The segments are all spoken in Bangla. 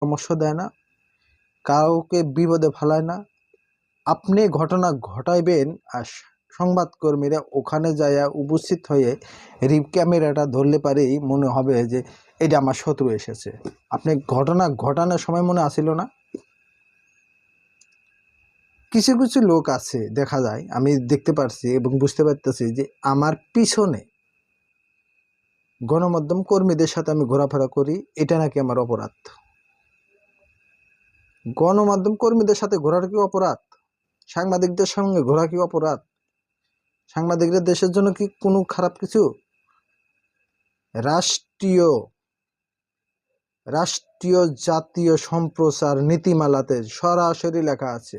পরামর্শ দেয় না, কাউকে বিপদে ফেলায় না। আপনি ঘটনা ঘটাইবেন আর সংবাদকর্মীরা ওখানে যাইয়া উপস্থিত হয়ে রিপ ক্যামেরাটা ধরলে পারেই মনে হবে যে এটা আমার শত্রু এসেছে। আপনি ঘটনা ঘটানোর সময় মনে আসিল না? কিছু কিছু লোক আছে, দেখা যায়, আমি দেখতে পারছি এবং বুঝতে পারতেছি যে আমার পিছনে গণমাধ্যম কর্মীদের সাথে আমি ঘোরাফেরা করি, এটা নাকি আমার অপরাধ। গণমাধ্যম কর্মীদের সাথে ঘোরার কি অপরাধ? সাংবাদিকদের সঙ্গে ঘোরা কি অপরাধ? সাংবাদিকরা দেশের জন্য কি কোনো খারাপ কিছু? রাষ্ট্রীয় জাতীয় সম্প্রচার নীতিমালাতে সরাসরি লেখা আছে,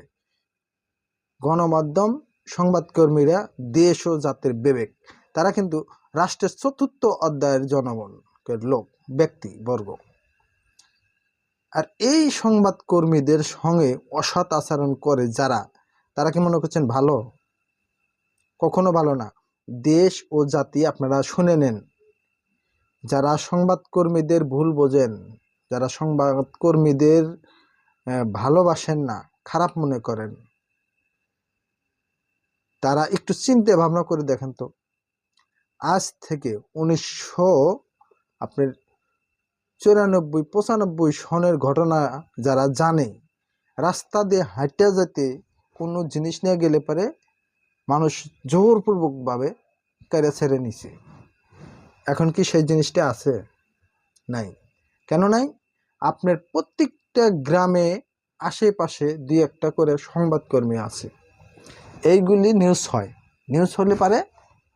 গণমাধ্যম সংবাদকর্মীরা দেশ ও জাতির বিবেক। তারা কিন্তু রাষ্ট্রের ৪র্থ অধ্যায়ের জনগণের লোক, ব্যক্তিবর্গ। আর এই সংবাদকর্মীদের সঙ্গে অসৎ আচরণ করে যারা, তারা কি মনে করছেন ভালো? কখনো ভালো না। দেশ ও জাতি, আপনারা শুনে নেন, যারা সংবাদকর্মীদের ভুল বোঝেন, যারা সংবাদকর্মীদের ভালোবাসেন না, খারাপ মনে করেন, তারা একটু চিন্তা ভাবনা করে দেখেন তো। আজ থেকে 1994-95 সনের ঘটনা যারা জানে, রাস্তা দিয়ে হাঁটা যেতে কোনো জিনিস নিয়ে গেলে পারে মানুষ জোরপূর্বকভাবে কেড়ে ছেড়ে নিছে। এখন কি সেই জিনিসটা আছে? নাই। কেন নাই? আপনার প্রত্যেকটা গ্রামে আশেপাশে 2-1টা করে সংবাদকর্মী আছে। এইগুলি নিউজ হয়, নিউজ হলে পারে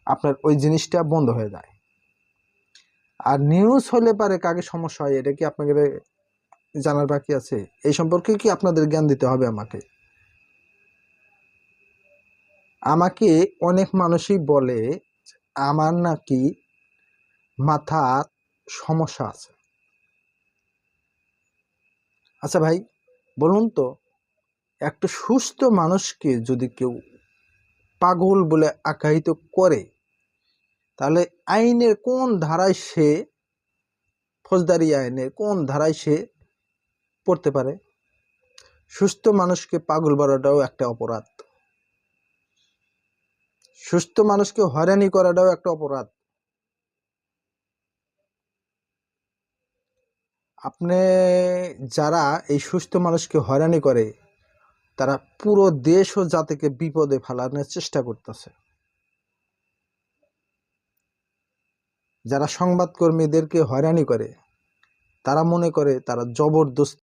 আপনার ওই জিনিসটা বন্ধ হয়ে যায়। আর নিউজ হলে পারে কাকে সমস্যা হয়, এটা কি আপনাকে জানার বাকি আছে? এই সম্পর্কে কি আপনাদের জ্ঞান দিতে হবে আমাকে? আমাকে অনেক মানুষই বলে আমার নাকি মাথার সমস্যা আছে। আচ্ছা ভাই, বলুন তো, একটা সুস্থ মানুষকে যদি কেউ পাগল বলে আখ্যায়িত করে, তাহলে আইনের কোন ধারায় সে, ফৌজদারি আইনের কোন ধারায় সে পড়তে পারে? সুস্থ মানুষকে পাগল বলাটাও একটা অপরাধ, সুস্থ মানুষকে হয়রানি করাটাও একটা অপরাধ। আপনি, যারা এই সুস্থ মানুষকে হয়রানি করে, তারা পুরো দেশ ও জাতিকে বিপদে ফেলানোর চেষ্টা করতেছে। যারা সংবাদকর্মীদেরকে হয়রানি করে, তারা মনে করে তারা জবরদস্ত